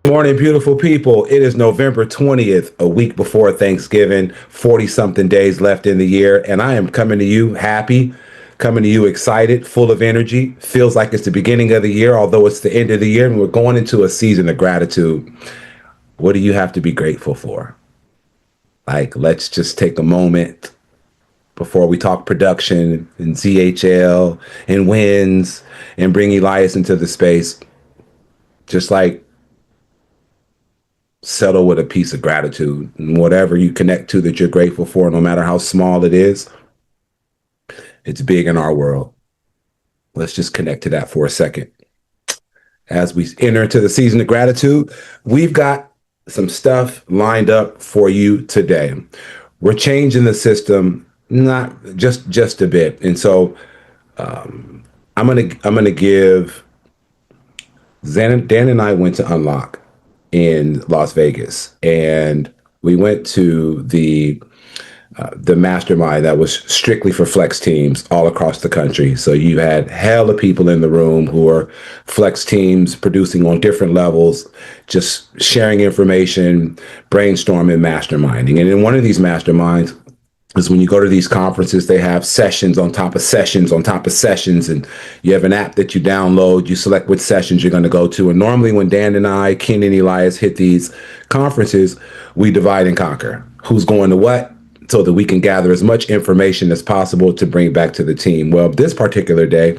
Morning, beautiful people. It is November 20th, a week before Thanksgiving, 40 something days left in the year. And I am coming to you happy, coming to you excited, full of energy. Feels like it's the beginning of the year, although it's the end of the year and we're going into a season of gratitude. What do you have to be grateful for? Let's just take a moment before we talk production and ZHL and wins and bring Elias into the space. Just settle with a piece of gratitude and whatever you connect to that you're grateful for, no matter how small it is, it's big in our world. Let's just connect to that for a second. As we enter into the season of gratitude, we've got some stuff lined up for you today. We're changing the system, not just a bit. And so I'm gonna give Dan and I went to Unlock in Las Vegas, and we went to the mastermind that was strictly for flex teams all across the country. So you had hell of people in the room who are flex teams producing on different levels, just sharing information, brainstorming, masterminding. And in one of these masterminds is when you go to these conferences, they have sessions on top of sessions on top of sessions, and you have an app that you download, you select which sessions you're going to go to. And normally when Dan and I, Ken and Elias hit these conferences, we divide and conquer who's going to what, so that we can gather as much information as possible to bring back to the team. Well, this particular day,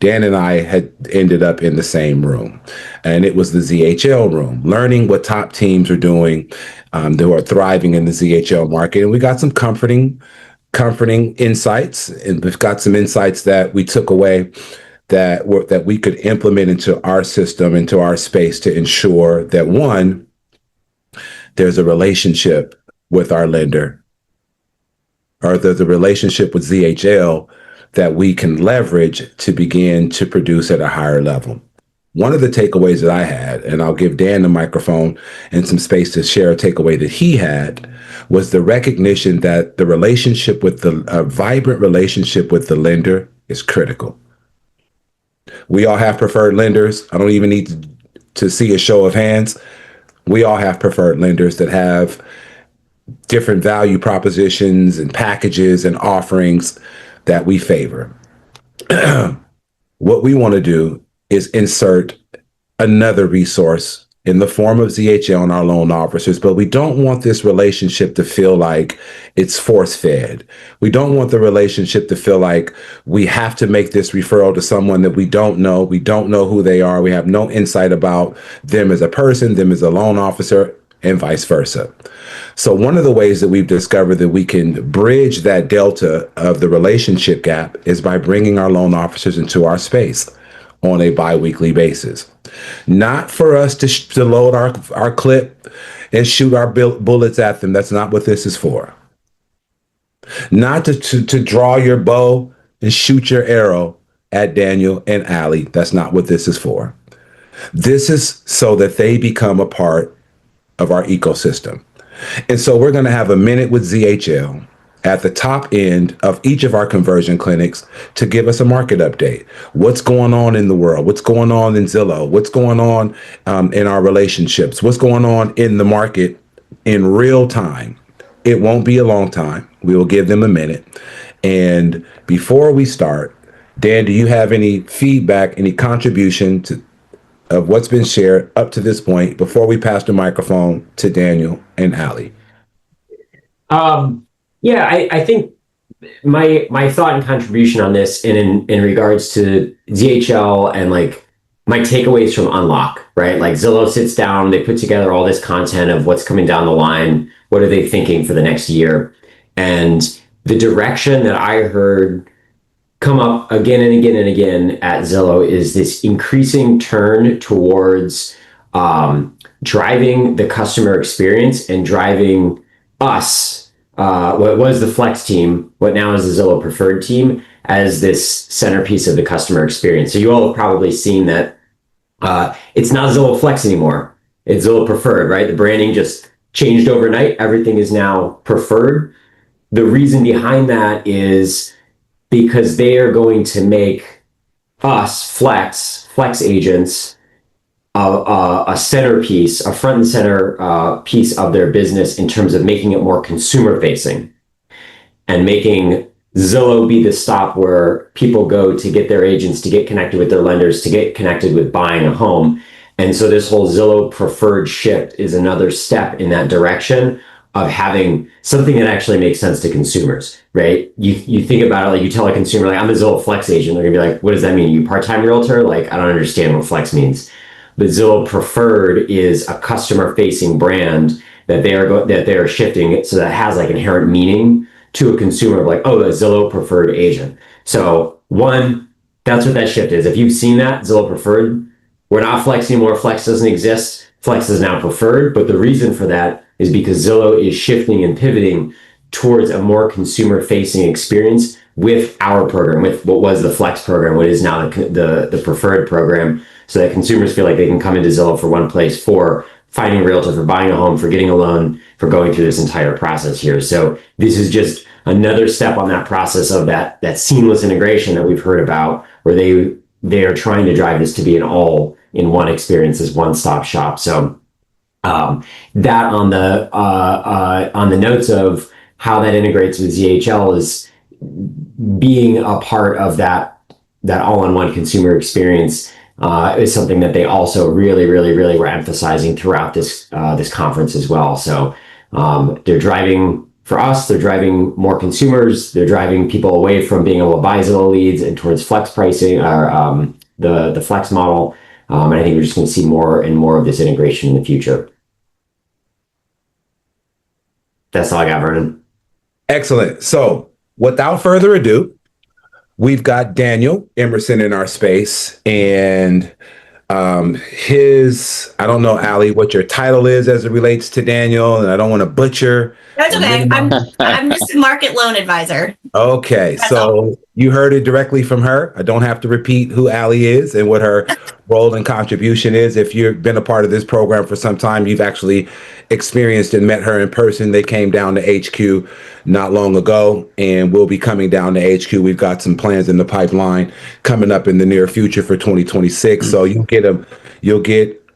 Dan and I had ended up in the same room, and it was the ZHL room, learning what top teams are doing who are thriving in the ZHL market. And we got some comforting insights, and we've got some insights that we took away that we could implement into our system, into our space, to ensure that, one, there's a relationship with our lender, or the relationship with ZHL that we can leverage to begin to produce at a higher level. One of the takeaways that I had, and I'll give Dan the microphone and some space to share a takeaway that he had, was the recognition that the relationship with a vibrant relationship with the lender is critical. We all have preferred lenders. I don't even need to see a show of hands. We all have preferred lenders that have different value propositions and packages and offerings that we favor. What we want to do is insert another resource in the form of ZHL and our loan officers, but we don't want this relationship to feel like it's force-fed. We don't want the relationship to feel like we have to make this referral to someone that we don't know. We don't know who they are. We have no insight about them as a person, them as a loan officer, and vice versa. So one of the ways that we've discovered that we can bridge that delta of the relationship gap is by bringing our loan officers into our space on a biweekly basis. Not for us to load our clip and shoot our bullets at them. That's not what this is for. Not to draw your bow and shoot your arrow at Daniel and Allie. That's not what this is for. This is so that they become a part of our ecosystem. And so we're going to have a minute with ZHL at the top end of each of our conversion clinics to give us a market update. What's going on in the world? What's going on in Zillow? What's going on in our relationships? What's going on in the market in real time? It won't be a long time. We will give them a minute. And before we start, Dan, do you have any feedback, any contribution of what's been shared up to this point before we pass the microphone to Daniel and Allie? Yeah, I think my thought and contribution on this in regards to ZHL and like my takeaways from Unlock, right? Like Zillow sits down, they put together all this content of what's coming down the line, what are they thinking for the next year, and the direction that I heard come up again and again and again at Zillow is this increasing turn towards driving the customer experience and driving us, what was the Flex team, what now is the Zillow Preferred team, as this centerpiece of the customer experience. So you all have probably seen that it's not Zillow Flex anymore. It's Zillow Preferred, right? The branding just changed overnight. Everything is now Preferred. The reason behind that is because they are going to make us flex agents a centerpiece, a front and center piece of their business in terms of making it more consumer facing and making Zillow be the stop where people go to get their agents, to get connected with their lenders, to get connected with buying a home. And so this whole Zillow Preferred shift is another step in that direction of having something that actually makes sense to consumers, right? You think about it, like you tell a consumer, like, I'm a Zillow Flex agent. They're gonna be like, what does that mean? You part-time realtor? Like, I don't understand what Flex means. But Zillow Preferred is a customer-facing brand that they are shifting so that has like inherent meaning to a consumer of like, oh, a Zillow Preferred agent. So one, that's what that shift is. If you've seen that, Zillow Preferred, we're not Flex anymore. Flex doesn't exist. Flex is now Preferred. But the reason for that is because Zillow is shifting and pivoting towards a more consumer-facing experience with our program, with what was the Flex program, what is now the Preferred program, so that consumers feel like they can come into Zillow for one place for finding a realtor, for buying a home, for getting a loan, for going through this entire process here. So this is just another step on that process of that seamless integration that we've heard about, where they are trying to drive this to be an all-in-one experience, as one-stop shop. So that on the notes of how that integrates with ZHL is being a part of that all-in-one consumer experience is something that they also really, really, really were emphasizing throughout this conference as well. So they're driving, for us, they're driving more consumers. They're driving people away from being able to buy Zillow leads and towards flex pricing, or the flex model. And I think we're just going to see more and more of this integration in the future. That's all I got, Vernon. Excellent. So without further ado, we've got Daniel Emerson in our space, and I don't know, Allie, what your title is as it relates to Daniel, and I don't want to butcher. That's okay. I'm just a market loan advisor. Okay, That's so all. you heard it directly from her. I don't have to repeat who Allie is and what her role and contribution is. If you've been a part of this program for some time, you've actually experienced and met her in person. They came down to HQ not long ago, and we'll be coming down to HQ. We've got some plans in the pipeline coming up in the near future for 2026. So you'll get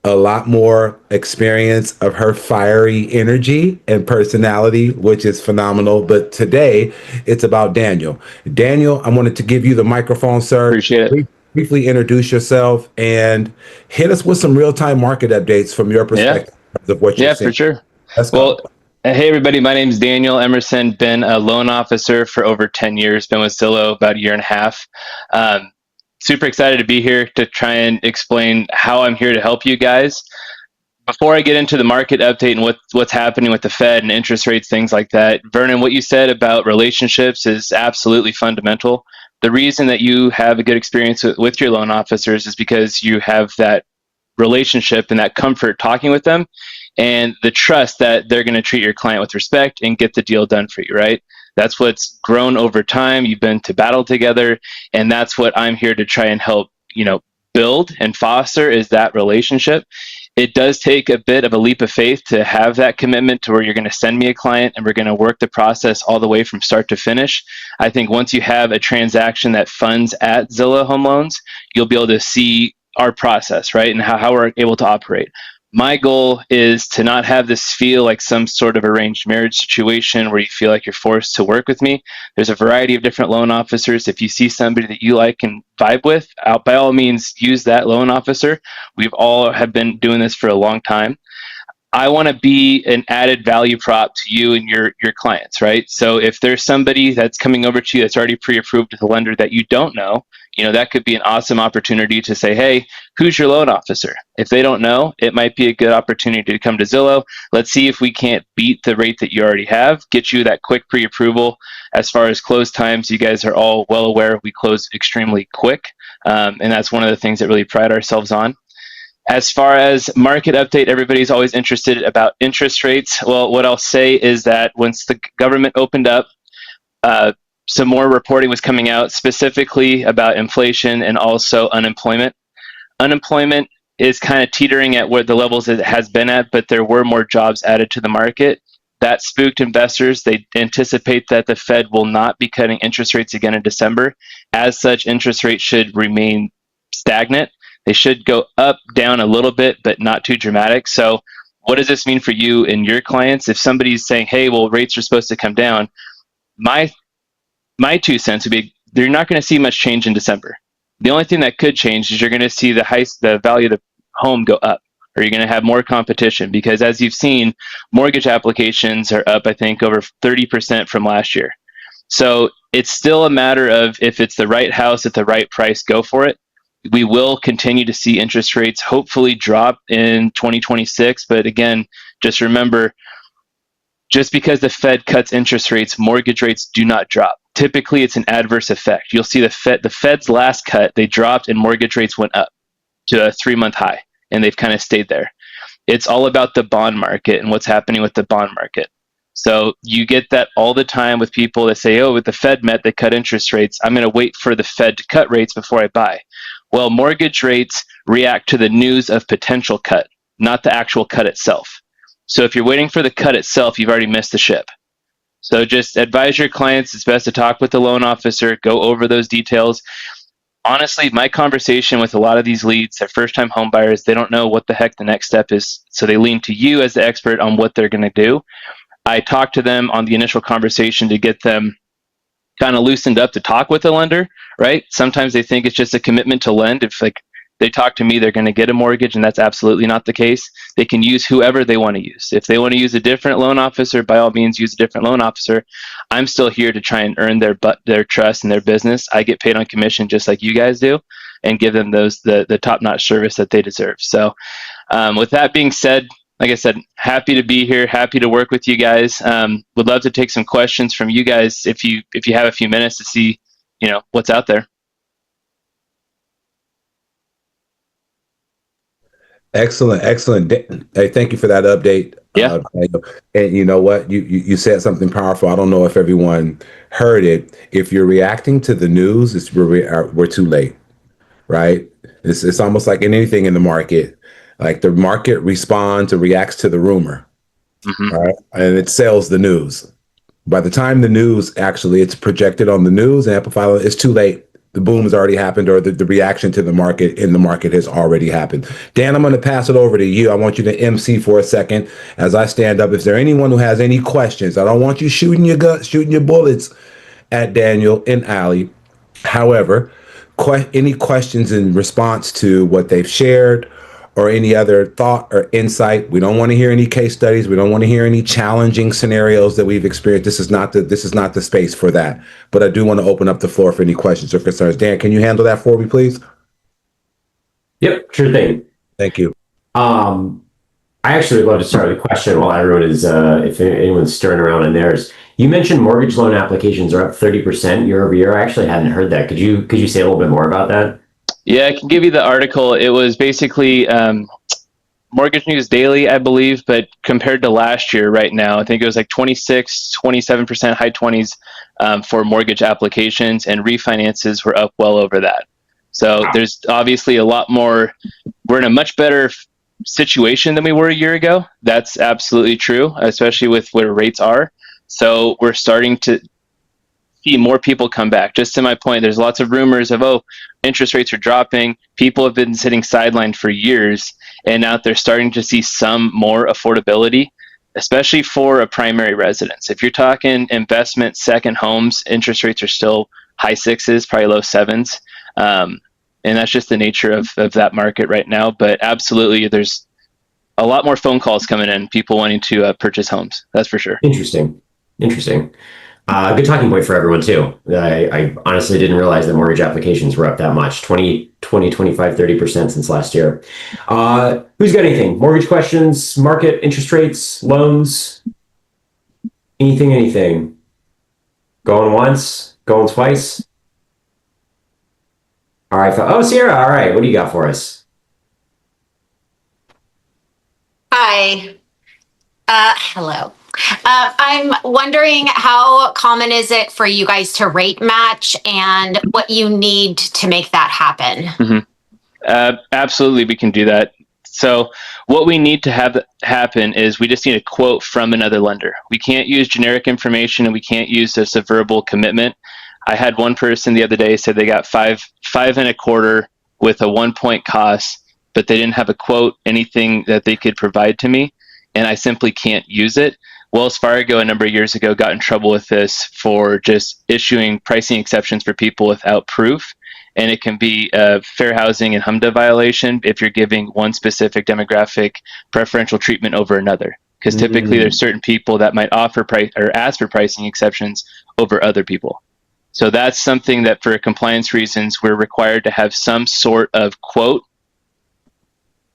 a lot more experience of her fiery energy and personality, which is phenomenal. But today it's about Daniel. Daniel, I wanted to give you the microphone, sir. Appreciate it. Briefly introduce yourself and hit us with some real-time market updates from your perspective of what you're seeing. For sure. Let's go. Well, hey everybody, my name is Daniel Emerson. Been a loan officer for over 10 years. Been with Zillow about a year and a half. Super excited to be here to try and explain how I'm here to help you guys. Before I get into the market update and what's happening with the Fed and interest rates, things like that, Vernon, what you said about relationships is absolutely fundamental. The reason that you have a good experience with your loan officers is because you have that relationship and that comfort talking with them and the trust that they're going to treat your client with respect and get the deal done for you, right? That's what's grown over time. You've been to battle together, and that's what I'm here to try and help, build and foster, is that relationship. It does take a bit of a leap of faith to have that commitment to where you're going to send me a client and we're going to work the process all the way from start to finish. I think once you have a transaction that funds at Zillow Home Loans, you'll be able to see our process, right? And how we're able to operate. My goal is to not have this feel like some sort of arranged marriage situation where you feel like you're forced to work with me. There's a variety of different loan officers. If you see somebody that you like and vibe with, by all means, use that loan officer. We've all have been doing this for a long time. I want to be an added value prop to you and your clients, right? So if there's somebody that's coming over to you that's already pre-approved with a lender that you don't know, that could be an awesome opportunity to say, hey, who's your loan officer? If they don't know, it might be a good opportunity to come to Zillow. Let's see if we can't beat the rate that you already have, get you that quick pre-approval. As far as close times, you guys are all well aware we close extremely quick. And that's one of the things that really pride ourselves on. As far as market update, everybody's always interested about interest rates. Well, what I'll say is that once the government opened up, some more reporting was coming out specifically about inflation and also unemployment. Unemployment is kind of teetering at where the levels it has been at, but there were more jobs added to the market. That spooked investors. They anticipate that the Fed will not be cutting interest rates again in December. As such, interest rates should remain stagnant. They should go up, down a little bit, but not too dramatic. So what does this mean for you and your clients? If somebody's saying, hey, well, rates are supposed to come down, my 2 cents would be they're not going to see much change in December. The only thing that could change is you're going to see the value of the home go up, or you're going to have more competition, because as you've seen, mortgage applications are up, I think, over 30% from last year. So it's still a matter of, if it's the right house at the right price, go for it. We will continue to see interest rates hopefully drop in 2026. But again, just remember, just because the Fed cuts interest rates, mortgage rates do not drop. Typically, it's an adverse effect. You'll see the Fed's last cut, they dropped and mortgage rates went up to a 3-month high, and they've kind of stayed there. It's all about the bond market and what's happening with the bond market. So you get that all the time with people that say, oh, with the Fed met, they cut interest rates. I'm going to wait for the Fed to cut rates before I buy. Well, mortgage rates react to the news of potential cut, not the actual cut itself. So if you're waiting for the cut itself, you've already missed the ship. So just advise your clients, it's best to talk with the loan officer, go over those details. Honestly, my conversation with a lot of these leads, they're first-time home buyers, they don't know what the heck the next step is. So they lean to you as the expert on what they're going to do. I talk to them on the initial conversation to get them kind of loosened up to talk with a lender, right? Sometimes they think it's just a commitment to lend. If they talk to me, they're going to get a mortgage, and that's absolutely not the case. They can use whoever they want to use. If they want to use a different loan officer, by all means, use a different loan officer. I'm still here to try and earn their trust and their business. I get paid on commission just like you guys do, and give them the top-notch service that they deserve. So with that being said, like I said, happy to be here, happy to work with you guys. Would love to take some questions from you guys if you have a few minutes to see, what's out there. Excellent. Hey, thank you for that update. Yeah. And you know what? You said something powerful. I don't know if everyone heard it. If you're reacting to the news, we're too late, right? It's almost like anything in the market. Like the market responds and reacts to the rumor, right? And it sells the news. By the time the news it's projected on the news and amplified, it's too late. The boom has already happened, or the reaction to the market in the market has already happened. Dan, I'm going to pass it over to you. I want you to MC for a second as I stand up. If there anyone who has any questions, I don't want you shooting your bullets at Daniel and Ali. However, any questions in response to what they've shared, or any other thought or insight. We don't want to hear any case studies. We don't want to hear any challenging scenarios that we've experienced. This is not the space for that. But I do want to open up the floor for any questions or concerns. Dan, can you handle that for me, please? Yep, sure thing. Thank you. I actually would love to start with a question while everyone is, if anyone's stirring around in theirs. You mentioned mortgage loan applications are up 30% year over year. I actually hadn't heard that. Could you say a little bit more about that? Yeah, I can give you the article. It was basically Mortgage News Daily, I believe, but compared to last year right now, I think it was like 26, 27%, high 20s for mortgage applications, and refinances were up well over that. So there's obviously a lot more. We're in a much better situation than we were a year ago. That's absolutely true, especially with where rates are. So we're starting to see more people come back. Just to my point, there's lots of rumors of, interest rates are dropping. People have been sitting sidelined for years, and now they're starting to see some more affordability, especially for a primary residence. If you're talking investment, second homes, interest rates are still high 6s, probably low 7s. And that's just the nature of that market right now. But absolutely, there's a lot more phone calls coming in, people wanting to purchase homes. That's for sure. Interesting. Good talking point for everyone too. I honestly didn't realize that mortgage applications were up that much, 20, 25, 30% since last year. Who's got anything? Mortgage questions, market, interest rates, loans, anything? Going once, going twice? All right. Sierra, all right. What do you got for us? Hi. Hello. I'm wondering, how common is it for you guys to rate match, and what you need to make that happen? Absolutely, we can do that. So what we need to have happen is we just need a quote from another lender. We can't use generic information, and we can't use just a verbal commitment. I had one person the other day said they got 5.25 with a 1-point cost, but they didn't have a quote, anything that they could provide to me, and I simply can't use it. Wells Fargo a number of years ago got in trouble with this for just issuing pricing exceptions for people without proof. And it can be a fair housing and HMDA violation if you're giving one specific demographic preferential treatment over another. Because typically there's certain people that might offer price or ask for pricing exceptions over other people. So that's something that for compliance reasons, we're required to have some sort of quote,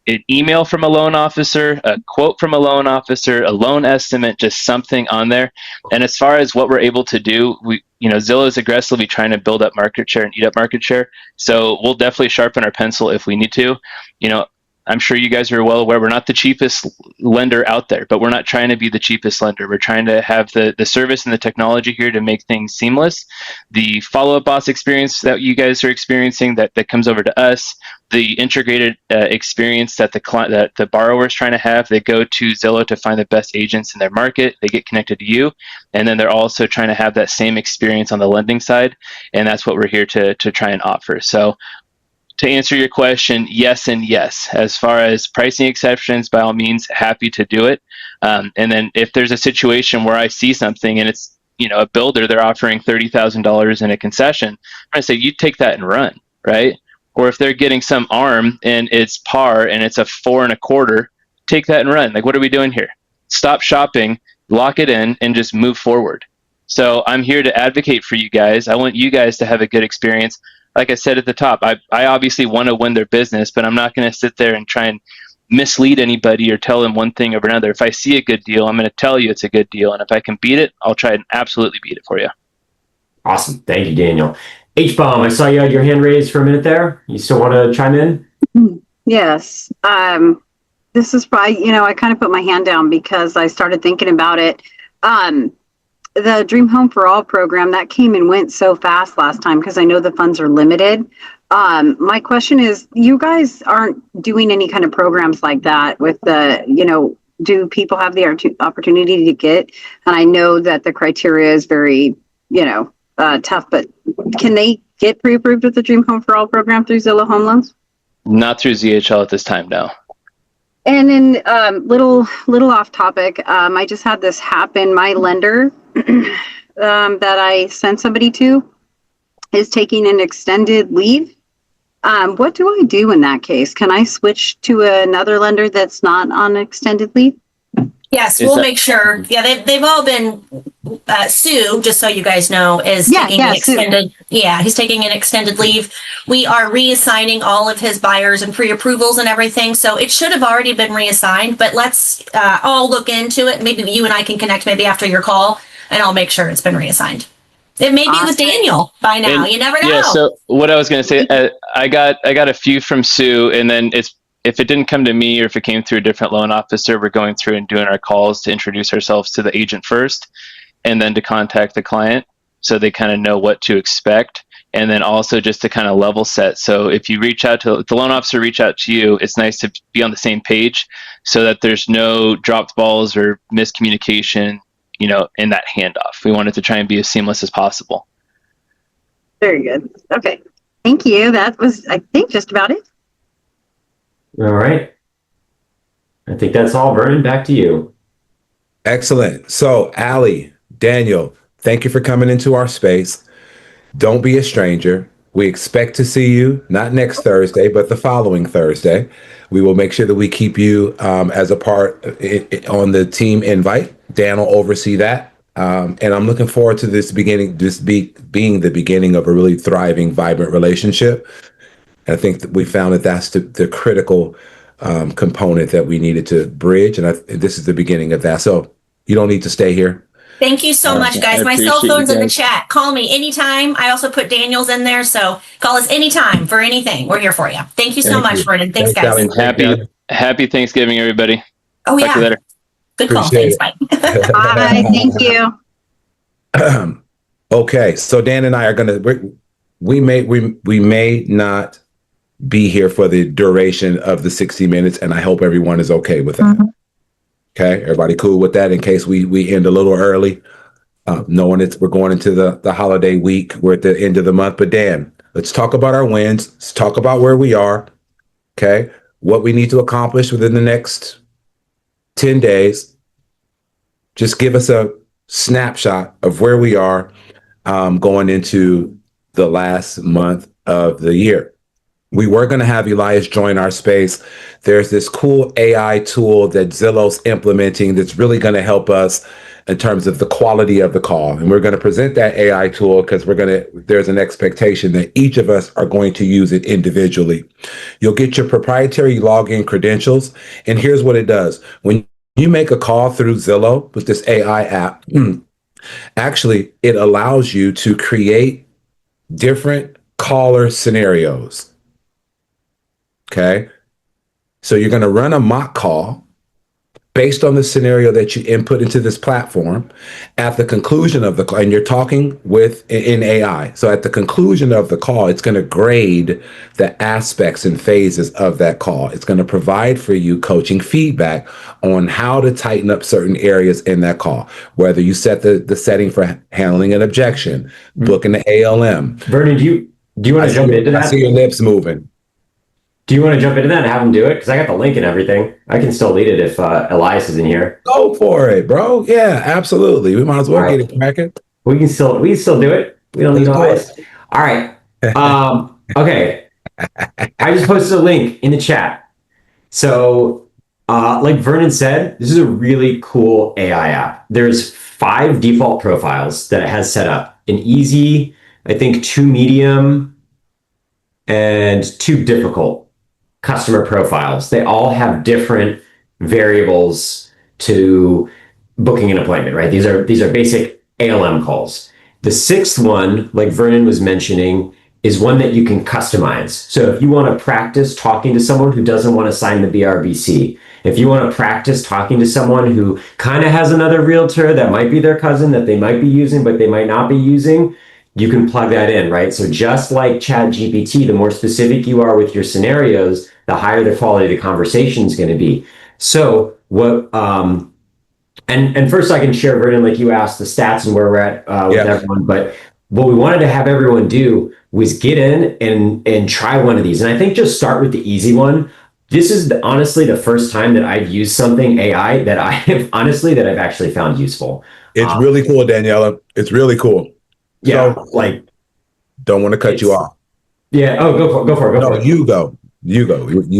an email from a loan officer, a quote from a loan officer, a loan estimate, just something on there. And as far as what we're able to do, Zillow is aggressively trying to build up market share and eat up market share. So we'll definitely sharpen our pencil if we need to. I'm sure you guys are well aware we're not the cheapest lender out there, but we're not trying to be the cheapest lender. We're trying to have the service and the technology here to make things seamless. The follow-up boss experience that you guys are experiencing that comes over to us, the integrated experience that the borrower is trying to have. They go to Zillow to find the best agents in their market. They get connected to you, and then they're also trying to have that same experience on the lending side, and that's what we're here to try and offer. So to answer your question, yes and yes. As far as pricing exceptions, by all means, happy to do it. And then if there's a situation where I see something and it's a builder, they're offering $30,000 in a concession, I'm going to say, you take that and run, right? Or if they're getting some arm and it's par and it's a 4.25, take that and run. Like, what are we doing here? Stop shopping, lock it in, and just move forward. So I'm here to advocate for you guys. I want you guys to have a good experience. Like I said at the top, I obviously want to win their business, but I'm not going to sit there and try and mislead anybody or tell them one thing over another. If I see a good deal, I'm going to tell you it's a good deal. And if I can beat it, I'll try and absolutely beat it for you. Awesome. Thank you, Daniel. H-Bomb, I saw you had your hand raised for a minute there. You still want to chime in? Yes. This is probably, I kind of put my hand down because I started thinking about it. The Dream Home for All program, that came and went so fast last time because I know the funds are limited. My question is, you guys aren't doing any kind of programs like that with do people have the opportunity to get? And I know that the criteria is very, tough, but can they get pre-approved with the Dream Home for All program through Zillow Home Loans? Not through ZHL at this time, no. And then little off topic, I just had this happen. My lender that I sent somebody to is taking an extended leave. What do I do in that case? Can I switch to another lender that's not on extended leave? Yes, we'll make sure. Yeah, they've all been, Sue, just so you guys know, is taking an extended, he's taking an extended leave. We are reassigning all of his buyers and pre-approvals and everything. So it should have already been reassigned, but let's all look into it. Maybe you and I can connect maybe after your call and I'll make sure it's been reassigned. It may be with Daniel by now. You never know. Yeah, so what I was going to say, I got a few from Sue, and then if it didn't come to me or if it came through a different loan officer, we're going through and doing our calls to introduce ourselves to the agent first and then to contact the client so they kind of know what to expect. And then also just to kind of level set. So if you reach out to the loan officer, reach out to you, it's nice to be on the same page so that there's no dropped balls or miscommunication, in that handoff. We wanted to try and be as seamless as possible. Very good. Okay. Thank you. That was, I think, just about it. All right. I think that's all. Vernon, back to you. Excellent. So, Allie, Daniel, thank you for coming into our space. Don't be a stranger. We expect to see you, not next Thursday, but the following Thursday. We will make sure that we keep you as a part on the team invite. Dan will oversee that. And I'm looking forward to this being the beginning of a really thriving, vibrant relationship. I think that we found that that's the critical component that we needed to bridge. And this is the beginning of that. So you don't need to stay here. Thank you so much, guys. My cell phone's in the chat. Call me anytime. I also put Daniel's in there. So call us anytime for anything. We're here for you. Thank you so much, Vernon. Thanks, guys. Happy Thanksgiving, everybody. Oh, Talk to you later. Good call. Thanks. Bye. Bye. Thank you. Okay. So Dan and I are we may not be here for the duration of the 60 minutes, and I hope everyone is okay with that. Mm-hmm. Okay, everybody cool with that in case we end a little early, knowing we're going into the holiday week. We're at the end of the month. But Dan, Let's talk about our wins. Let's talk about where we are. Okay. What we need to accomplish within the next 10 days. Just give us a snapshot of where we are going into the last month of the year. We were going to have Elias join our space. There's this cool AI tool that Zillow's implementing that's really going to help us in terms of the quality of the call. And we're going to present that AI tool because there's an expectation that each of us are going to use it individually. You'll get your proprietary login credentials. And here's what it does. When you make a call through Zillow with this AI app, actually, it allows you to create different caller scenarios. Okay. So you're going to run a mock call based on the scenario that you input into this platform. At the conclusion of the call, and you're talking in AI. So at the conclusion of the call, it's going to grade the aspects and phases of that call. It's going to provide for you coaching feedback on how to tighten up certain areas in that call, whether you set the setting for handling an objection, booking the ALM. Vernon, do you want to jump into that? I see your lips moving. Do you want to jump into that and have him do it? Because I got the link and everything. I can still lead it if Elias is in here. Go for it, bro. Yeah, absolutely. We might as well get it cracking. We can still do it. We don't need Elias. All right. Okay. I just posted a link in the chat. So, like Vernon said, this is a really cool AI app. There's 5 default profiles that it has set up. An easy, I think 2 medium, and 2 difficult customer profiles. They all have different variables to booking an appointment, right? These are basic ALM calls. The 6th one, like Vernon was mentioning, is one that you can customize. So if you want to practice talking to someone who doesn't want to sign the BRBC, if you want to practice talking to someone who kind of has another realtor that might be their cousin that they might be using, but they might not be using, you can plug that in, right? So just like ChatGPT, the more specific you are with your scenarios, the higher the quality of the conversation is going to be. So what, and first I can share, Vernon, like you asked, the stats and where we're at with everyone, but what we wanted to have everyone do was get in and try one of these. And I think just start with the easy one. This is honestly the first time that I've used something AI that I've actually found useful. It's really cool, Daniela. It's really cool. Yeah, so, don't want to cut you off. Yeah. Oh, go for it. You go. You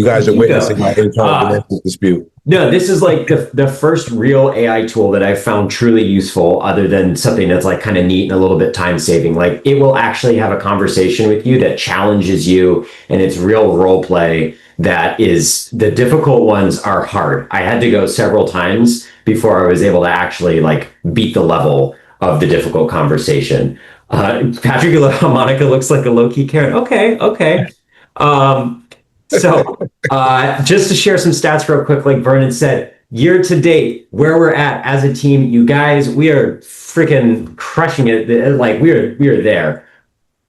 guys are witnessing my internal dispute. No, this is like the first real AI tool that I've found truly useful, other than something that's like kind of neat and a little bit time saving. Like it will actually have a conversation with you that challenges you, and it's real role play. That is, the difficult ones are hard. I had to go several times before I was able to actually like beat the level of the difficult conversation. Patrick, Monica looks like a low-key Karen. Okay. So just to share some stats real quick, like Vernon said, year to date, where we're at as a team, you guys, we are freaking crushing it. Like we are there.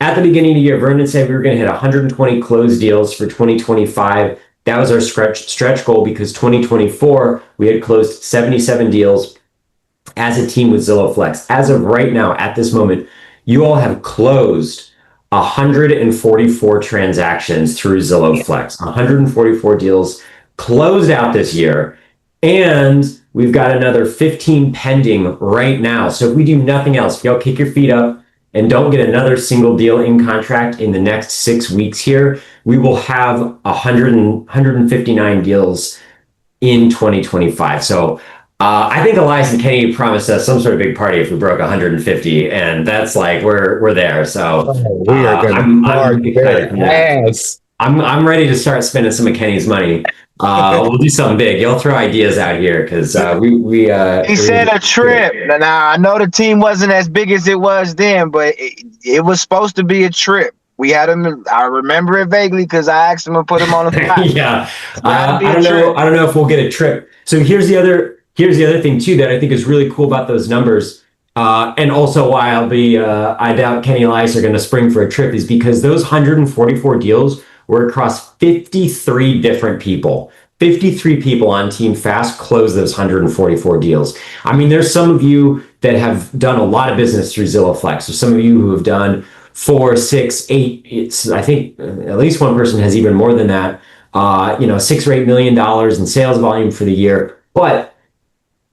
At the beginning of the year, Vernon said we were going to hit 120 closed deals for 2025. That was our stretch goal, because 2024, we had closed 77 deals as a team with Zillow Flex. As of right now, at this moment, you all have closed 144 transactions through Zillow Flex. 144 deals closed out this year. And we've got another 15 pending right now. So if we do nothing else, if y'all kick your feet up and don't get another single deal in contract in the next 6 weeks here, we will have 159 deals in 2025. So I think Elias and Kenny promised us some sort of big party if we broke 150, and that's like we're there. So we are going to I'm ready to start spending some of Kenny's money. We'll do something big. Y'all throw ideas out here, because he said a trip. Now I know the team wasn't as big as it was then, but it was supposed to be a trip. We had him. I remember it vaguely because I asked him to put him on the spot. Yeah, I don't know if we'll get a trip. So here's the other thing too that I think is really cool about those numbers, and also why I doubt Kenny and Elias are going to spring for a trip, is because those 144 deals were across 53 different people. 53 people on Team Fast closed those 144 deals. I mean, there's some of you that have done a lot of business through Zillow Flex. There's some of you who have done 4, 6, 8. I think at least one person has even more than that. $6 or $8 million in sales volume for the year, but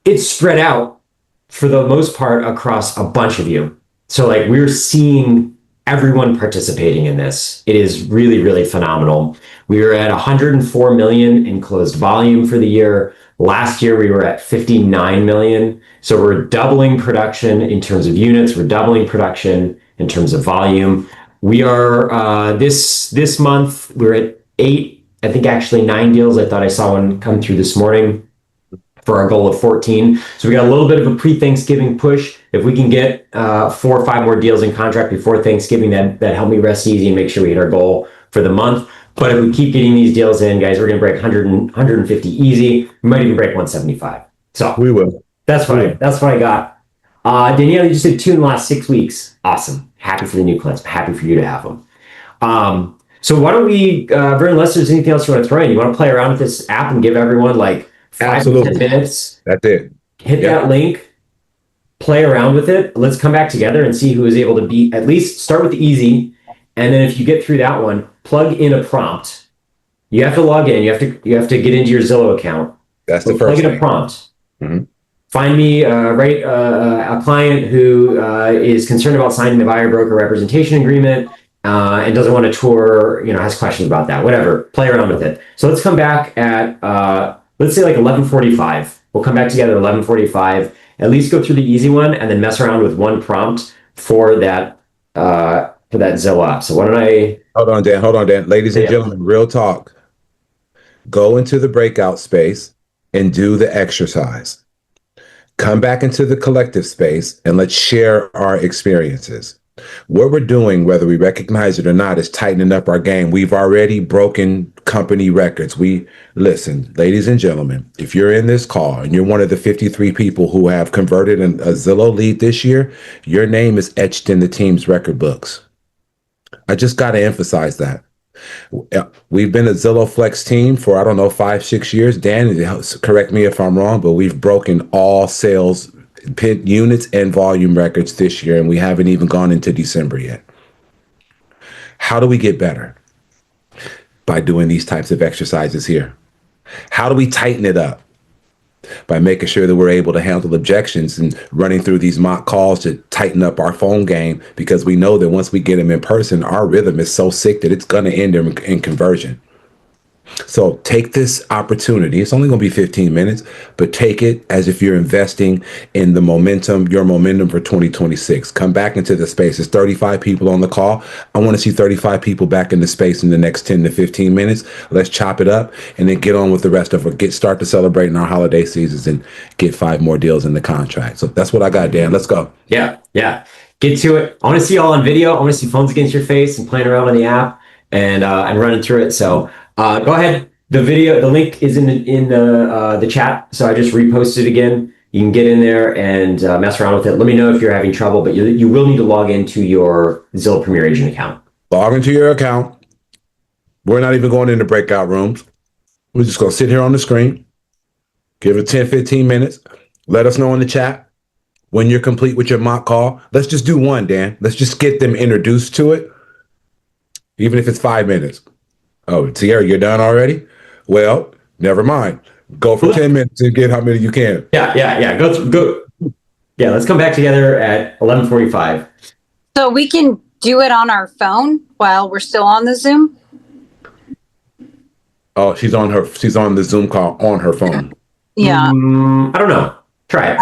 it's spread out for the most part across a bunch of you. So like we're seeing everyone participating in this. It is really, really phenomenal. We were at 104 million in closed volume for the year. Last year we were at 59 million. So we're doubling production in terms of units. We're doubling production in terms of volume. We are this month we're at 8, I think actually 9 deals. I thought I saw one come through this morning for our goal of 14. So we got a little bit of a pre-Thanksgiving push. If we can get 4 or 5 more deals in contract before Thanksgiving, that help me rest easy and make sure we hit our goal for the month. But if we keep getting these deals in, guys, we're going to break 150 easy. We might even break 175. So we will. That's what I got. Danielle, you just did 2 in the last 6 weeks. Awesome. Happy for the new clients. Happy for you to have them. So why don't we, Vern, unless there's anything else you want to throw in, you want to play around with this app and give everyone like 5 to 10 minutes. That's it. Hit that link, play around with it. Let's come back together and see who is able to beat. At least start with the easy, and then if you get through that one, plug in a prompt. You have to log in. You have to get into your Zillow account. That's the first plug in thing. a prompt. Mm-hmm. Find me a client who is concerned about signing the buyer broker representation agreement and doesn't want to tour. Has questions about that. Whatever. Play around with it. So let's come back at. Let's say like 11:45. We'll come back together at 11:45. At least go through the easy one and then mess around with one prompt for that Zillow app. So why don't I? Hold on, Dan. Ladies and gentlemen, real talk. Go into the breakout space and do the exercise. Come back into the collective space and let's share our experiences. What we're doing, whether we recognize it or not, is tightening up our game. We've already broken company records. Listen, ladies and gentlemen, if you're in this call and you're one of the 53 people who have converted a Zillow lead this year, your name is etched in the team's record books. I just got to emphasize that. We've been a Zillow Flex team for, 5, 6 years. Dan, correct me if I'm wrong, but we've broken all sales units and volume records this year, and we haven't even gone into December yet. How do we get better? By doing these types of exercises here. How do we tighten it up? By making sure that we're able to handle objections and running through these mock calls to tighten up our phone game, because we know that once we get them in person, our rhythm is so sick that it's going to end in conversion. So take this opportunity. It's only going to be 15 minutes, but take it as if you're investing in your momentum for 2026. Come back into the space. There's 35 people on the call. I want to see 35 people back in the space in the next 10 to 15 minutes. Let's chop it up and then get on with the rest of it. Start to celebrating our holiday seasons and get 5 more deals in the contract. So that's what I got, Dan. Let's go. Yeah. Get to it. I want to see you all on video. I want to see phones against your face and playing around on the app and running through it. So go ahead. The link is in the chat. So I just reposted it again. You can get in there and mess around with it. Let me know if you're having trouble, but you will need to log into your Zillow Premier Agent account. Log into your account. We're not even going into breakout rooms. We're just going to sit here on the screen. Give it 10, 15 minutes. Let us know in the chat when you're complete with your mock call. Let's just do one, Dan. Let's just get them introduced to it, even if it's 5 minutes. Oh, Sierra, you're done already? Well, never mind. Go for 10 minutes and get how many you can. Yeah. Go. Yeah, let's come back together at 11:45. So we can do it on our phone while we're still on the Zoom? Oh, she's on the Zoom call on her phone. Yeah. I don't know. Try it.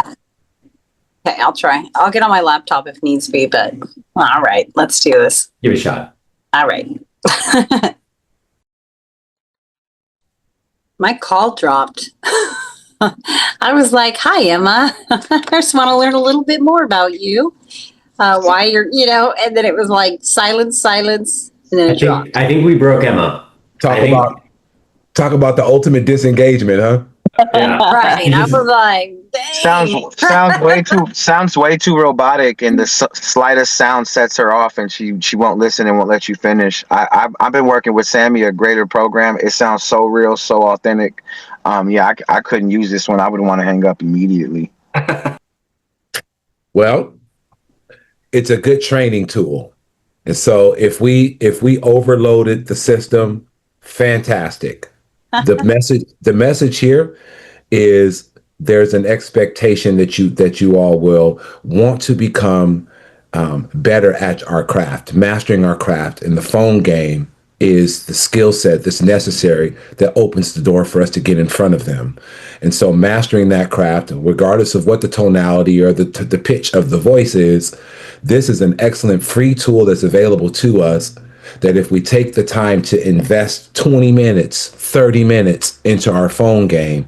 Okay, I'll try. I'll get on my laptop if needs be, but all right, let's do this. Give it a shot. All right. My call dropped. I was like, hi, Emma. I just want to learn a little bit more about you. Why you're, and then it was like silence, and then it dropped. I think we broke Emma. Talk about the ultimate disengagement, huh? Yeah. Right. I was like, dang. sounds way too robotic, and the slightest sound sets her off, and she won't listen and won't let you finish. I've been working with Sammy, a greater program. It sounds so real, so authentic. I couldn't use this one. I would want to hang up immediately. Well, it's a good training tool. And so if we overloaded the system, fantastic. The message here is there's an expectation that you all will want to become better at our craft, mastering our craft. And the phone game is the skill set that's necessary that opens the door for us to get in front of them. And so mastering that craft, regardless of what the tonality or the pitch of the voice is, this is an excellent free tool that's available to us that if we take the time to invest 20 minutes, 30 minutes into our phone game,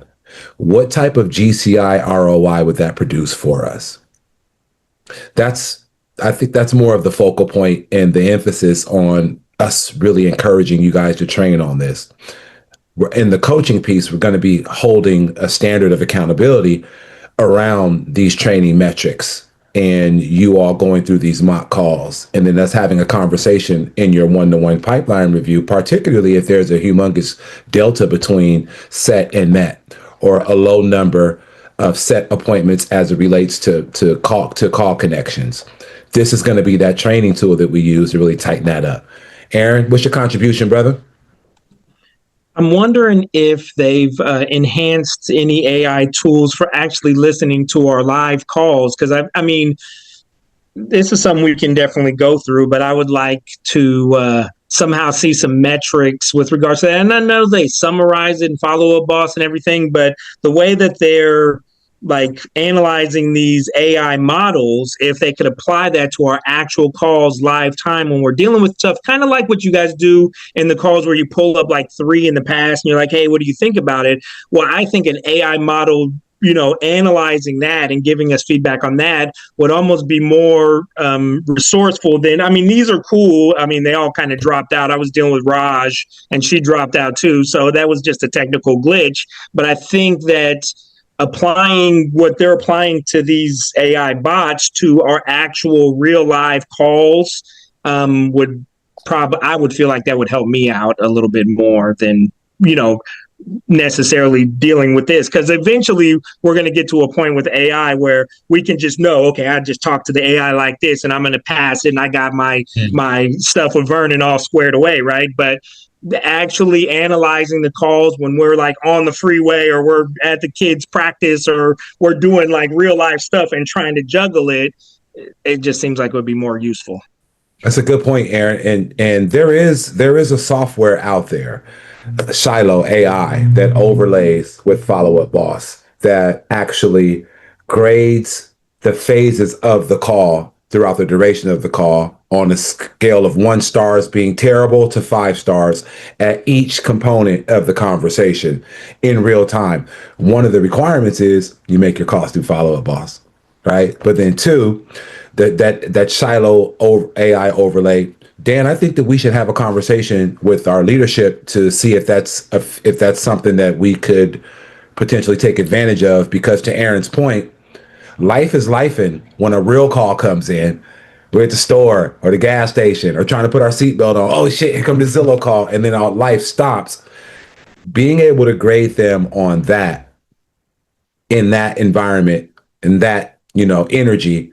what type of GCI ROI would that produce for us? I think that's more of the focal point and the emphasis on us really encouraging you guys to train on this. In the coaching piece, we're going to be holding a standard of accountability around these training metrics and you all going through these mock calls, and then us having a conversation in your one-to-one pipeline review, particularly if there's a humongous delta between set and met, or a low number of set appointments as it relates to call connections. This is going to be that training tool that we use to really tighten that up. Aaron, what's your contribution, brother? I'm wondering if they've enhanced any AI tools for actually listening to our live calls. Because I mean, this is something we can definitely go through, but I would like to somehow see some metrics with regards to that. And I know they summarize it and follow up boss and everything, but the way that they're like analyzing these AI models, if they could apply that to our actual calls live time when we're dealing with stuff, kind of like what you guys do in the calls where you pull up like 3 in the past and you're like, hey, what do you think about it? Well, I think an AI model, analyzing that and giving us feedback on that would almost be more resourceful than, I mean, these are cool. I mean, they all kind of dropped out. I was dealing with Raj and she dropped out too. So that was just a technical glitch. But I think that applying what they're applying to these AI bots to our actual real live calls I would feel like that would help me out a little bit more than, necessarily dealing with this, because eventually we're going to get to a point with AI where we can just know, okay, I just talked to the AI like this and I'm going to pass it and I got my stuff with Vernon all squared away, right? But actually analyzing the calls when we're like on the freeway or we're at the kids' practice or we're doing like real life stuff and trying to juggle it, it just seems like it would be more useful. That's a good point, Aaron. And there is a software out there, Shiloh AI, that overlays with Follow Up Boss that actually grades the phases of the call throughout the duration of the call on a scale of 1 stars being terrible to 5 stars at each component of the conversation in real time. One of the requirements is you make your calls through Follow Up Boss, right? But then 2, that Shiloh AI overlay, Dan, I think that we should have a conversation with our leadership to see if that's something that we could potentially take advantage of, because to Aaron's point, life is lifing when a real call comes in. We're at the store or the gas station or trying to put our seatbelt on. Oh shit, here comes the Zillow call, and then our life stops. Being able to grade them on that in that environment and that, energy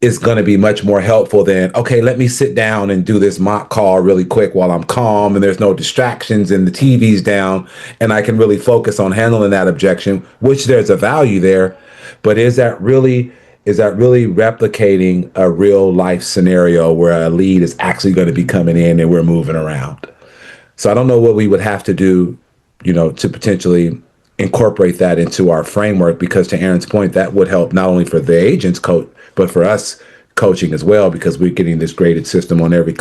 is going to be much more helpful than, okay, let me sit down and do this mock call really quick while I'm calm and there's no distractions and the TV's down and I can really focus on handling that objection, which there's a value there. But is that really replicating a real life scenario where a lead is actually going to be coming in and we're moving around? So I don't know what we would have to do, to potentially incorporate that into our framework, because to Aaron's point, that would help not only for the agents coach, but for us coaching as well, because we're getting this graded system on every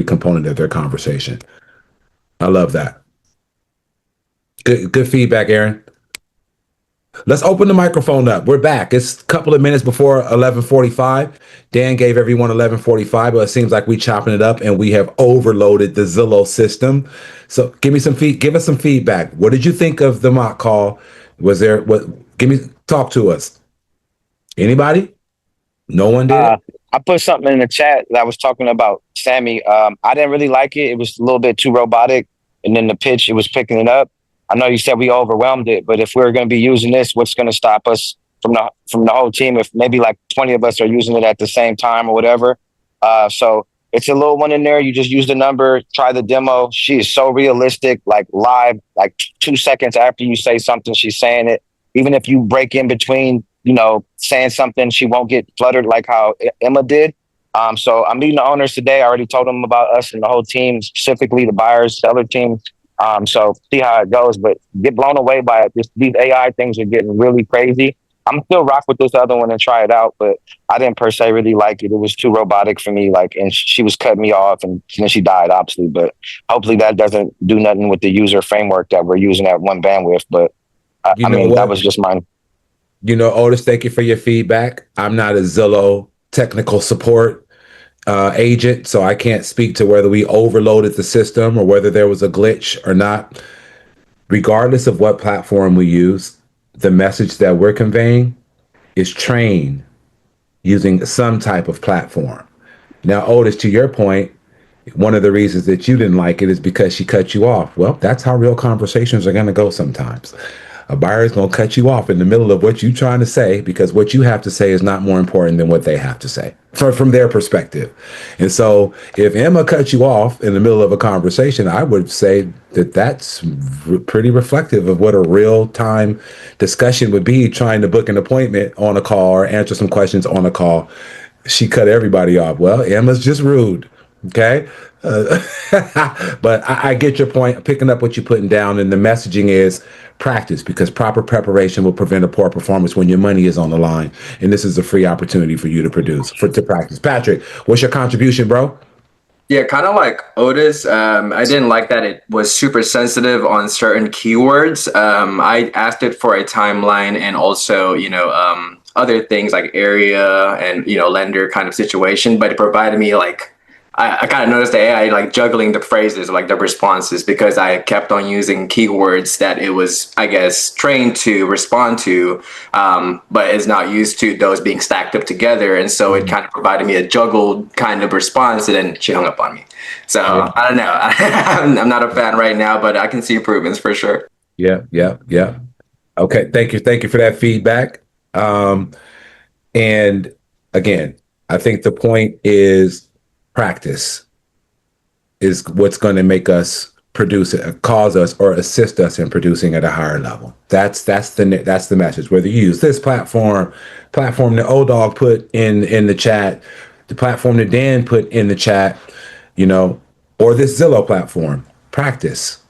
component of their conversation. I love that. Good feedback, Aaron. Let's open the microphone up. We're back. It's a couple of minutes before 11:45. Dan gave everyone 11:45, but it seems like we chopping it up and we have overloaded the Zillow system. So give us some feedback. What did you think of the mock call? Talk to us. Anybody? No one did? I put something in the chat that I was talking about Sammy. I didn't really like it. It was a little bit too robotic. And then the pitch, it was picking it up. I know you said we overwhelmed it, but if we're going to be using this, what's going to stop us from the whole team if maybe like 20 of us are using it at the same time or whatever? So It's a little one in there. You just use the number, try the demo. She is so realistic, like live, like 2 seconds after you say something, she's saying it. Even if you break in between, saying something, she won't get fluttered like how Emma did. So I'm meeting the owners today. I already told them about us and the whole team, specifically the buyers, seller team. So see how it goes, but get blown away by it. These AI things are getting really crazy. I'm still rock with this other one and try it out, but I didn't per se really like it. It was too robotic for me. And she was cutting me off, and then she died, obviously. But hopefully that doesn't do nothing with the user framework that we're using at one bandwidth. But that was just mine. Otis, thank you for your feedback. I'm not a Zillow technical support agent, so I can't speak to whether we overloaded the system or whether there was a glitch or not. Regardless of what platform we use, the message that we're conveying is trained using some type of platform. Now, Otis, to your point, one of the reasons that you didn't like it is because she cut you off. Well, that's how real conversations are going to go sometimes. A buyer is going to cut you off in the middle of what you're trying to say because what you have to say is not more important than what they have to say from their perspective. And so if Emma cut you off in the middle of a conversation, I would say that that's pretty reflective of what a real-time discussion would be, trying to book an appointment on a call or answer some questions on a call. She cut everybody off. Well, Emma's just rude. Okay. But I get your point, picking up what you're putting down, and the messaging is practice, because proper preparation will prevent a poor performance when your money is on the line. And this is a free opportunity for you to to practice. Patrick, what's your contribution, bro? Yeah, kind of like Otis. I didn't like that it was super sensitive on certain keywords. I asked it for a timeline and also, other things like area and, lender kind of situation, but it provided me I kind of noticed the AI juggling the phrases, the responses, because I kept on using keywords that it was, I guess, trained to respond to, but is not used to those being stacked up together. And so it kind of provided me a juggled kind of response, and then she hung up on me. So I don't know. I'm not a fan right now, but I can see improvements for sure. Yeah. Okay. Thank you for that feedback. And again, I think the point is, practice is what's going to make us produce it, cause us or assist us in producing at a higher level. That's the message. Whether you use this platform that O-Dog put in the chat, the platform that Dan put in the chat, or this Zillow platform, practice.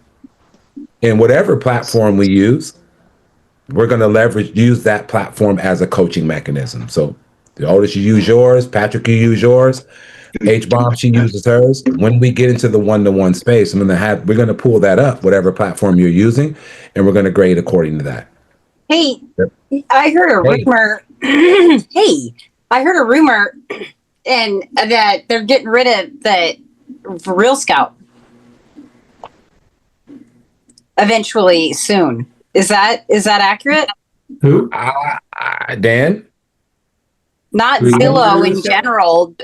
And whatever platform we use, we're going to use that platform as a coaching mechanism. So Otis, you use yours. Patrick, you use yours. H-Bomb, she uses hers. When we get into the one-to-one space, we're going to pull that up, whatever platform you're using, and we're going to grade according to that. Hey, I heard a rumor. I heard a rumor, and that they're getting rid of the Real Scout eventually soon. Is that accurate? Who? Dan? Not Zillow in general.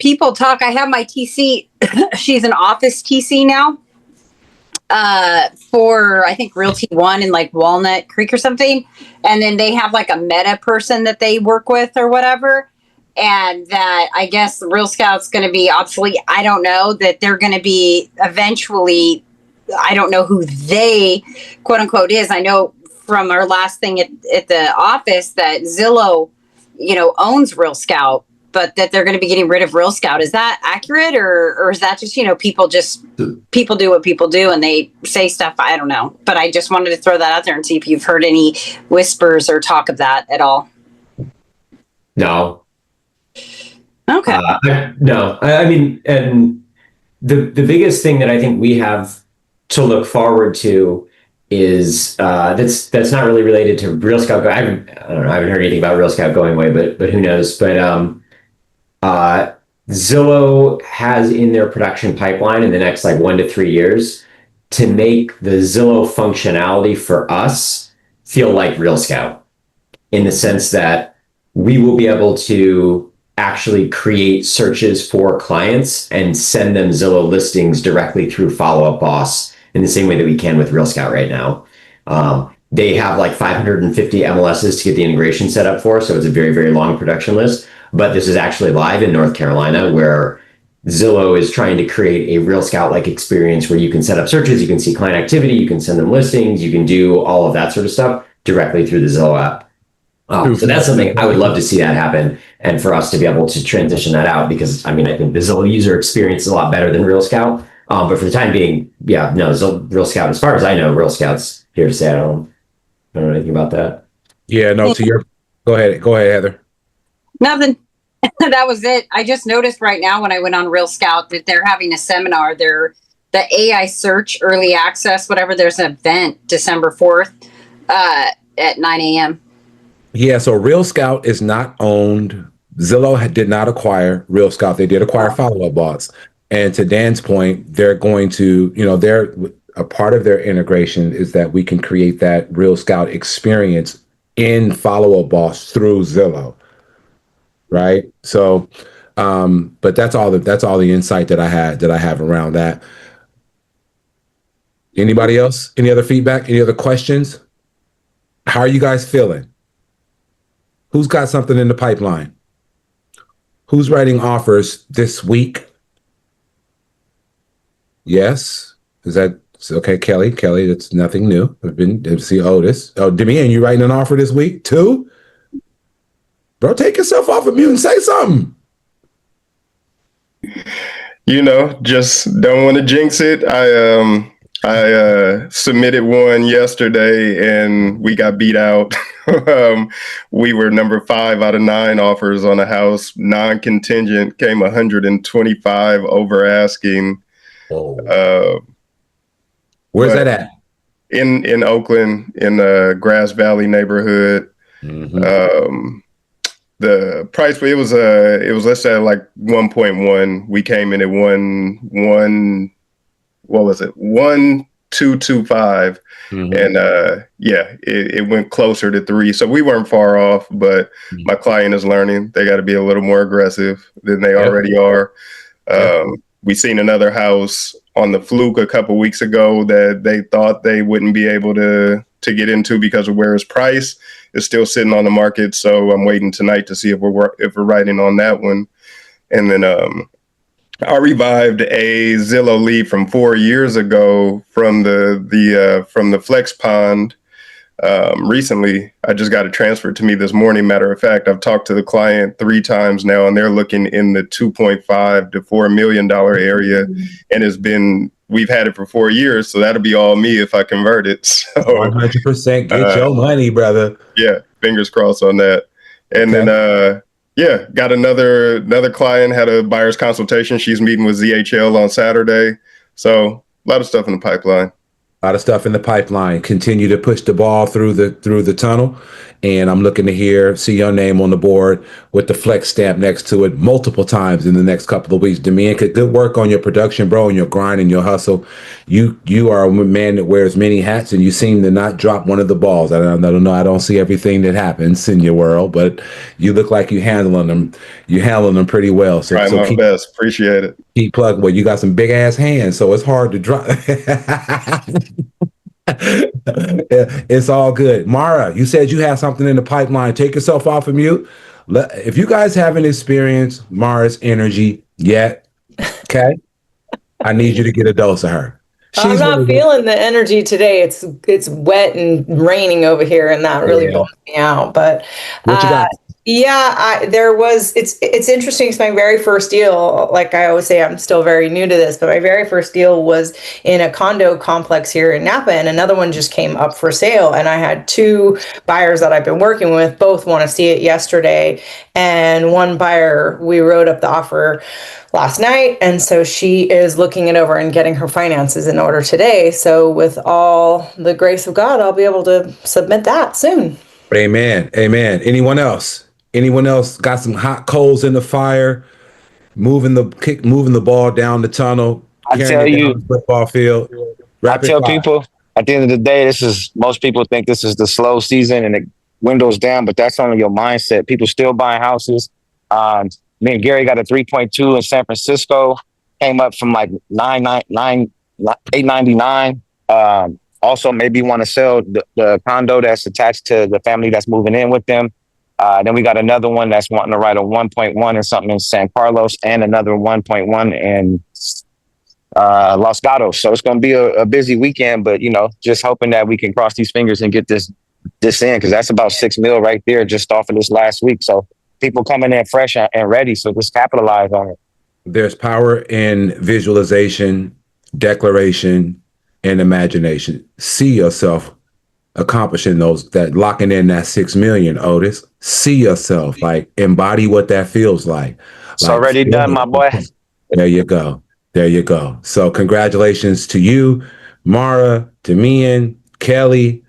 People talk. I have my TC. She's an office TC now for, I think, Realty One in Walnut Creek or something. And then they have a meta person that they work with or whatever. And that I guess the Real Scout's going to be obsolete. I don't know, that they're going to be eventually. I don't know who they, quote unquote, is. I know from our last thing at the office that Zillow, owns Real Scout, but that they're going to be getting rid of Real Scout. Is that accurate, or is that just, people do what people do and they say stuff? I don't know, but I just wanted to throw that out there and see if you've heard any whispers or talk of that at all. No. Okay. No. I mean, and the biggest thing that I think we have to look forward to is that's not really related to Real Scout. I haven't heard anything about Real Scout going away, but who knows? But Zillow has in their production pipeline in the next 1 to 3 years to make the Zillow functionality for us feel like Real Scout, in the sense that we will be able to actually create searches for clients and send them Zillow listings directly through Follow Up Boss in the same way that we can with Real Scout right now. They have 550 MLSs to get the integration set up for, so it's a very, very long production list. but this is actually live in North Carolina, where Zillow is trying to create a Real Scout-like experience where you can set up searches, you can see client activity, you can send them listings, you can do all of that sort of stuff directly through the Zillow app. So that's something I would love to see that happen, and for us to be able to transition that out, because I think the Zillow user experience is a lot better than Real Scout. But for the time being, Real Scout, as far as I know, Real Scout's here to stay. I don't know anything about that. Yeah, no, go ahead, Heather. Nothing. That was it. I just noticed right now when I went on Real Scout that they're having a seminar. The AI search early access, whatever. There's an event December 4th at 9 a.m. Yeah, so Real Scout is not owned. Zillow did not acquire Real Scout. They did acquire Follow Up Boss. And to Dan's point, they're going to, they're a part of their integration is that we can create that Real Scout experience in Follow Up Boss through Zillow. Right. So, but that's all the insight that I have around that. Anybody else? Any other feedback? Any other questions? How are you guys feeling? Who's got something in the pipeline? Who's writing offers this week? Yes. Is that okay? Kelly, that's nothing new. I've been see Otis. Oh, Demian, you writing an offer this week too? Bro, take yourself off of mute and say something. Just don't want to jinx it. I submitted one yesterday and we got beat out. We were number 5 out of 9 offers on a house. Non-contingent came 125 over asking. Where's that at? In Oakland, in the Grass Valley neighborhood. Mm-hmm. The price, it was let's say like 1.1. We came in at 1.225, and it went closer to 3. So we weren't far off, but my client is learning. They got to be a little more aggressive than they already are. We seen another house on the fluke a couple weeks ago that they thought they wouldn't be able to get into because of where it's priced. It's still sitting on the market, so I'm waiting tonight to see if we're writing on that one. And then I revived a Zillow lead from 4 years ago from the Flex Pond. Recently, I just got it transferred to me this morning. Matter of fact, I've talked to the client 3 times now, and they're looking in the $2.5 to $4 million area, and we've had it for 4 years, so that'll be all me if I convert it. So 100% get your money, brother. Yeah, fingers crossed on that. And then got another client, had a buyer's consultation. She's meeting with ZHL on Saturday. So a lot of stuff in the pipeline. A lot of stuff in the pipeline. Continue to push the ball through the tunnel. And I'm looking to see your name on the board with the flex stamp next to it multiple times in the next couple of weeks. Demian, good work on your production, bro, and your grind and your hustle. You are a man that wears many hats, and you seem to not drop one of the balls. I don't know. I don't see everything that happens in your world, but you look like you're handling them. You're handling them pretty well. So, try my best. Appreciate it. Keep plugging. Well, you got some big ass hands, so it's hard to drop. It's all good. Mara, you said you have something in the pipeline. Take yourself off of mute. If you guys haven't experienced Mara's energy yet, okay, I need you to get a dose of her. I'm not feeling the energy today. It's wet and raining over here, and that really bums me out. But what you got? It's interesting. It's my very first deal. Like I always say, I'm still very new to this, but my very first deal was in a condo complex here in Napa, and another one just came up for sale. And I had 2 buyers that I've been working with, both want to see it yesterday. And one buyer, we wrote up the offer last night. And so she is looking it over and getting her finances in order today. So with all the grace of God, I'll be able to submit that soon. Amen. Amen. Anyone else got some hot coals in the fire, moving the ball down the tunnel? I tell you, football field. I tell people at the end of the day, most people think this is the slow season and it windows down, but that's only your mindset. People still buying houses. Me and Gary got a 3.2 in San Francisco, came up from like $899. Also, maybe want to sell the condo that's attached to the family that's moving in with them. Then we got another one that's wanting to write a 1.1 or something in San Carlos, and another 1.1 in Los Gatos. So it's going to be a busy weekend, but just hoping that we can cross these fingers and get this in, because that's about $6 million right there just off of this last week. So people coming in fresh and ready, so just capitalize on it. There's power in visualization, declaration, and imagination. See yourself accomplishing those, that locking in that 6 million, Otis. See yourself, like, embody what that feels like. It's already done, my boy. There you go. There you go. So congratulations to you, Mara, Damian, Kelly,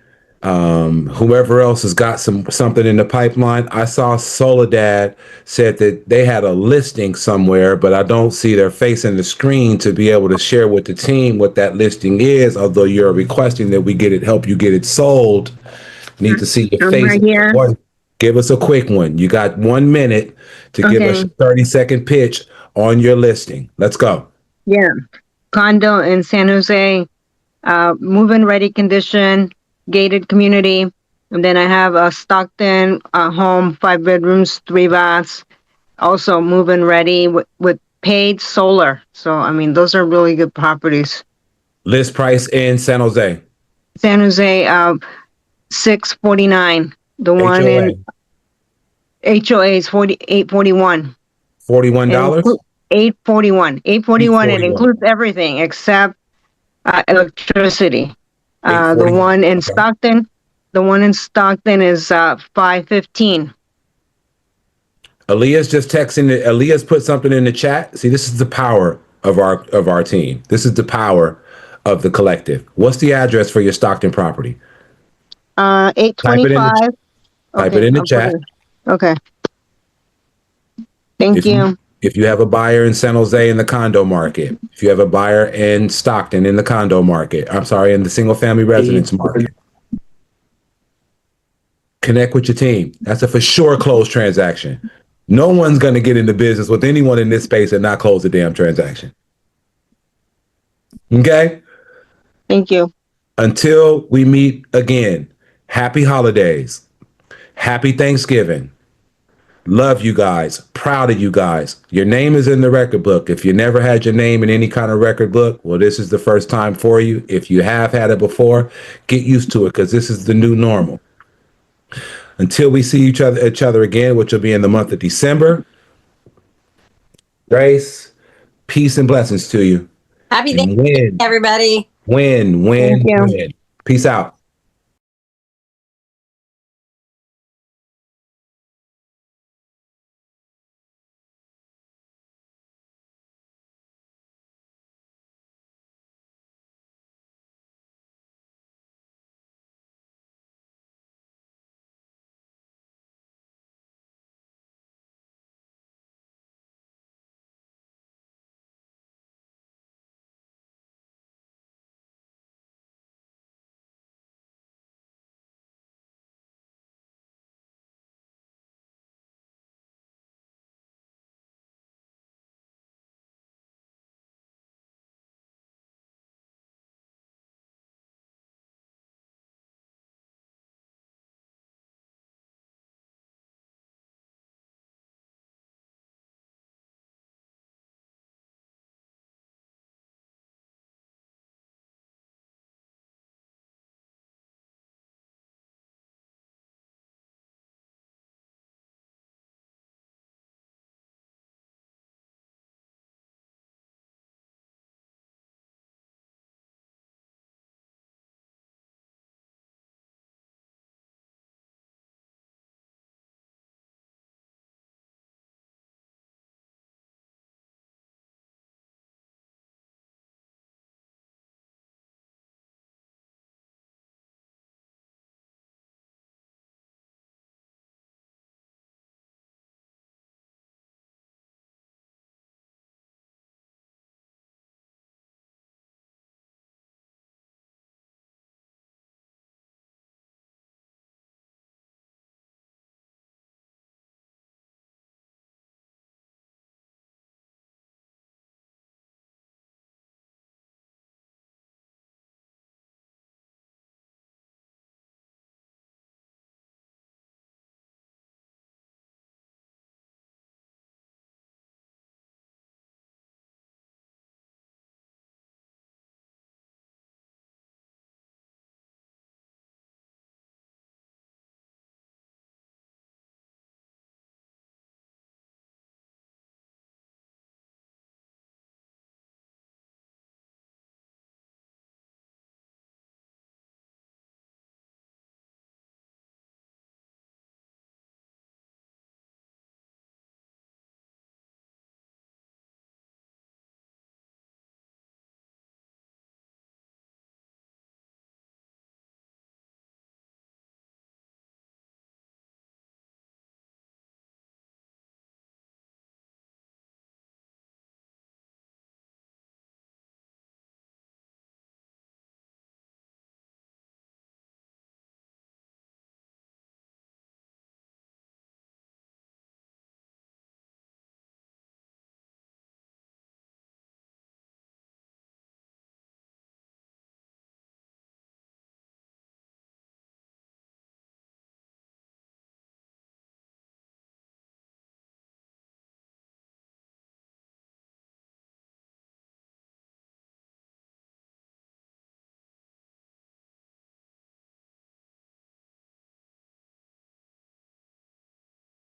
whoever else has got something in the pipeline. I saw Soledad said that they had a listing somewhere, but I don't see their face in the screen to be able to share with the team what that listing is. Although you're requesting that we help you get it sold. Need to see your face. Right here. Give us a quick one. You got 1 minute to give us a 30-second pitch on your listing. Let's go. Yeah. Condo in San Jose, move-in ready condition, gated community. And then I have a Stockton home, 5 bedrooms, 3 baths, also move-in ready with paid solar. So, I mean, those are really good properties. List price in San Jose. San Jose, $649. The one HOA. in HOA is $841. $41? $841. It includes everything except electricity. The one in Stockton is $515. Aaliyah's just texting. Aaliyah's put something in the chat. See, this is the power of our team. This is the power of the collective. What's the address for your Stockton property? 825. Type it in the chat. Okay. Thank you. If you have a buyer in San Jose in the condo market, if you have a buyer in Stockton in the condo market, in the single family residence market, connect with your team. That's a for sure closed transaction. No one's going to get into business with anyone in this space and not close the damn transaction. Okay? Thank you. Until we meet again, happy holidays. Happy Thanksgiving. Love you guys. Proud of you guys. Your name is in the record book. If you never had your name in any kind of record book, well, this is the first time for you. If you have had it before, get used to it, because this is the new normal. Until we see each other again, which will be in the month of December. Grace, peace and blessings to you. Happy Thanksgiving, everybody. Win. Peace out.